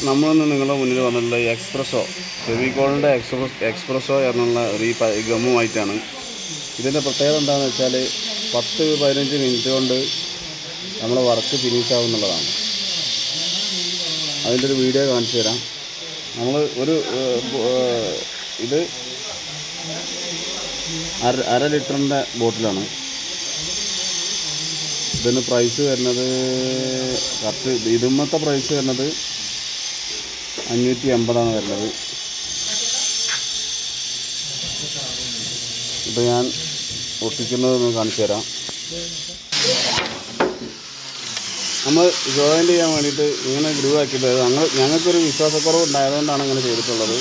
നമ്മളൊന്ന് നിങ്ങളുടെ മുന്നിൽ വന്നിട്ടുള്ള ഈ എക്സ്പ്രസോ ഫെവിക്കോളിൻ്റെ എക്സ്പ്രസോ എന്നുള്ള ഒരു ഈ ഗമ്മുമായിട്ടാണ്. ഇതിൻ്റെ പ്രത്യേകത എന്താണെന്ന് വെച്ചാൽ 10-15 മിനിറ്റ് കൊണ്ട് നമ്മളെ വർക്ക് ഫിനിഷ് ആവുന്നുള്ളതാണ്. അതിൻ്റെ ഒരു വീഡിയോ കാണിച്ചു തരാം. നമ്മൾ ഇത് 1/2 ലിറ്ററിൻ്റെ ബോട്ടിലാണ്. ഇതിന് പ്രൈസ് വരുന്നത് കറക്റ്റ് ഇതുമത്തെ പ്രൈസ് വരുന്നത് 580 വരുന്നത്. ഇത് ഞാൻ ഒട്ടിക്കുന്നത് കാണിച്ചു തരാം. നമ്മൾ ജോയിൻ്റ് ചെയ്യാൻ വേണ്ടിയിട്ട് ഇങ്ങനെ ഗ്രൂ ആക്കിയിട്ട് ഞങ്ങൾക്കൊരു വിശ്വാസക്കുറവ് ഉണ്ടായതുകൊണ്ടാണ് ഇങ്ങനെ ചെയ്തിട്ടുള്ളത്.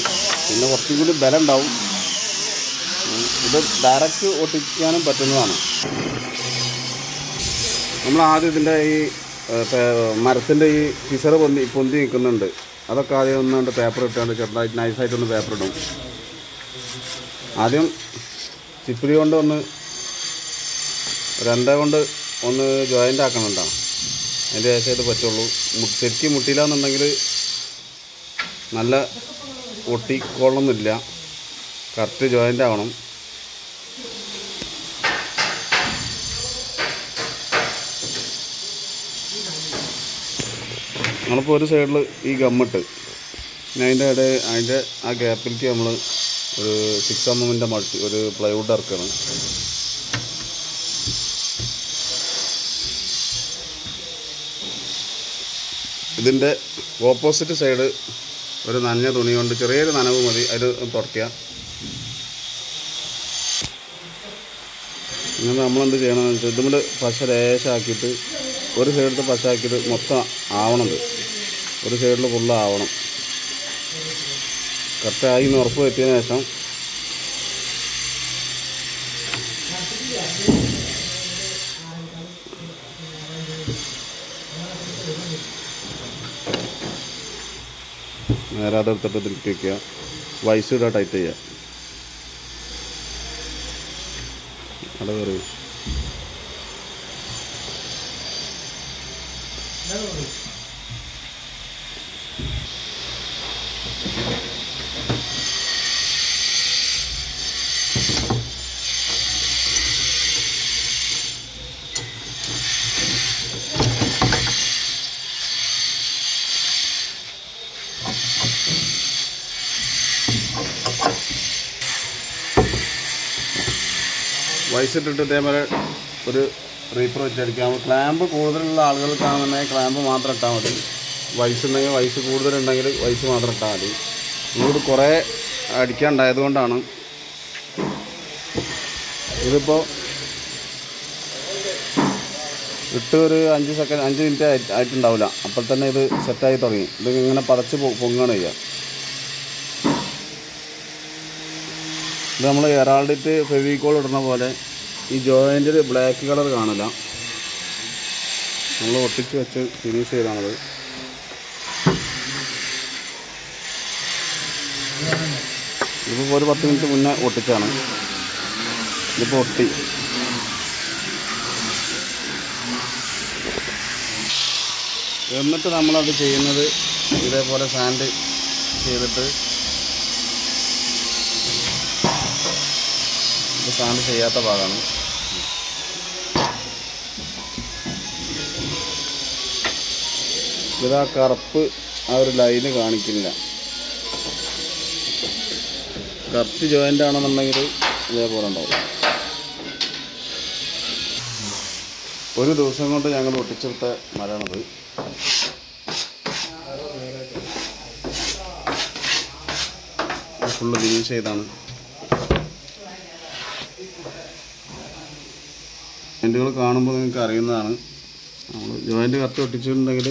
പിന്നെ കുറച്ചും കൂടി ബലം ഉണ്ടാവും. ഇത് ഡയറക്റ്റ് ഒട്ടിക്കാനും പറ്റുന്നതാണ്. നമ്മൾ ആദ്യം ഇതിൻ്റെ ഈ മരത്തിൻ്റെ ഈ ഫിസർ പൊന്തി നിൽക്കുന്നുണ്ട്. അതൊക്കെ ആദ്യം ഒന്നുകൊണ്ട് പേപ്പർ ഇട്ടുകൊണ്ട് ചെറുതായിട്ട് നൈസായിട്ടൊന്ന് പേപ്പർ ഇടും. ആദ്യം ചിപ്പിലി കൊണ്ട് കൊണ്ട് ഒന്ന് ജോയിൻ്റ് ആക്കണുണ്ടാവും. അതിൻ്റെ ശേഷം ഇത് പറ്റുള്ളൂ. ശരിക്കും മുട്ടിയില്ല എന്നുണ്ടെങ്കിൽ നല്ല ഒട്ടിക്കൊള്ളൊന്നുമില്ല. കറക്റ്റ് ജോയിൻ്റ് ആവണം. നമ്മളിപ്പോൾ ഒരു സൈഡിൽ ഈ ഗമ്മിട്ട് അതിൻ്റെ ആ ഗ്യാപ്പിലേക്ക് നമ്മൾ ഒരു 6 mm ഒരു പ്ലൈവുഡ് ഇറക്കണം. ഇതിൻ്റെ ഓപ്പോസിറ്റ് സൈഡ് ഒരു നനഞ്ഞ തുണി കൊണ്ട് ചെറിയൊരു നനവ് മതി അതിൽ തുടയ്ക്കുക. ഇങ്ങനെ നമ്മളെന്ത് ചെയ്യണമെന്ന് വെച്ചാൽ ഇതുകൊണ്ട് പശ ലേശാക്കിയിട്ട് ഒരു സൈഡിൽ പശ ആക്കിയിട്ട് മൊത്തം ആവണത് ഒരു സൈഡിൽ ഫുള്ള് ആവണം. കറക്റ്റായി എന്ന് ഉറപ്പ് വരുത്തിയതിന് ശേഷം നേരെ അതെടുത്തിട്ട് തിരുത്തി വയ്ക്കുക. വൈസ് ഇടുക, ടൈറ്റ് ചെയ്യുക. അവിടെ കയറി വയസ്സിട്ടിട്ട് ഇതേപോലെ ഒരു റീപ്പർ വെച്ചടിക്കാം. ക്ലാമ്പ് കൂടുതലുള്ള ആളുകൾക്കാണെന്നുണ്ടെങ്കിൽ ക്ലാമ്പ് മാത്രം ഇട്ടാൽ മതി. വയസ്സുണ്ടെങ്കിൽ വയസ്സ് കൂടുതലുണ്ടെങ്കിൽ വയസ്സ് മാത്രം ഇട്ടാൽ മതി. നമ്മളിത് കുറേ അടിക്കാനുണ്ടായതുകൊണ്ടാണ്. ഇതിപ്പോൾ ഇട്ട് ഒരു 5 മിനിറ്റ് ആയിട്ടുണ്ടാവില്ല. അപ്പോൾ തന്നെ ഇത് സെറ്റായി തുടങ്ങി. ഇത് ഇങ്ങനെ പതച്ച് പൊങ്ങാണ് ചെയ്യുക. ഇത് നമ്മൾ എറാൾഡിറ്റ് ഫെവിക്കോൾ ഇടുന്ന പോലെ ഈ ജോയിൻറ്റിൽ ബ്ലാക്ക് കളർ കാണില്ല. നമ്മൾ ഒട്ടിച്ച് വെച്ച് ഫിനിഷ് ചെയ്താണത്. ഇതിപ്പോൾ ഒരു 10 മിനിറ്റ് മുന്നേ ഒട്ടിച്ചാണ്. ഇതിപ്പോൾ ഒട്ടി. എന്നിട്ട് നമ്മളത് ചെയ്യുന്നത് ഇതേപോലെ സാൻഡ് ചെയ്തിട്ട് സാൻഡ് ചെയ്യാത്ത ഭാഗമാണ്. ഇതാ കറുപ്പ് ആ ഒരു ലൈന് കാണിക്കില്ല. കറക്റ്റ് ജോയിൻ്റ് ആണെന്നുണ്ടെങ്കിൽ ഇതേപോലെ ഉണ്ടാവും. ഒരു ദിവസം കൊണ്ട് ഞങ്ങൾ ഒട്ടിച്ചെടുത്ത മരമാണത്. ഫുള്ള് ഫിനിഷ് ചെയ്താണ്. ജോയിൻറ്റുകൾ കാണുമ്പോൾ നിങ്ങൾക്ക് അറിയുന്നതാണ്. നമ്മൾ ജോയിൻറ്റ് കറക്റ്റ് ഒട്ടിച്ചിട്ടുണ്ടെങ്കിൽ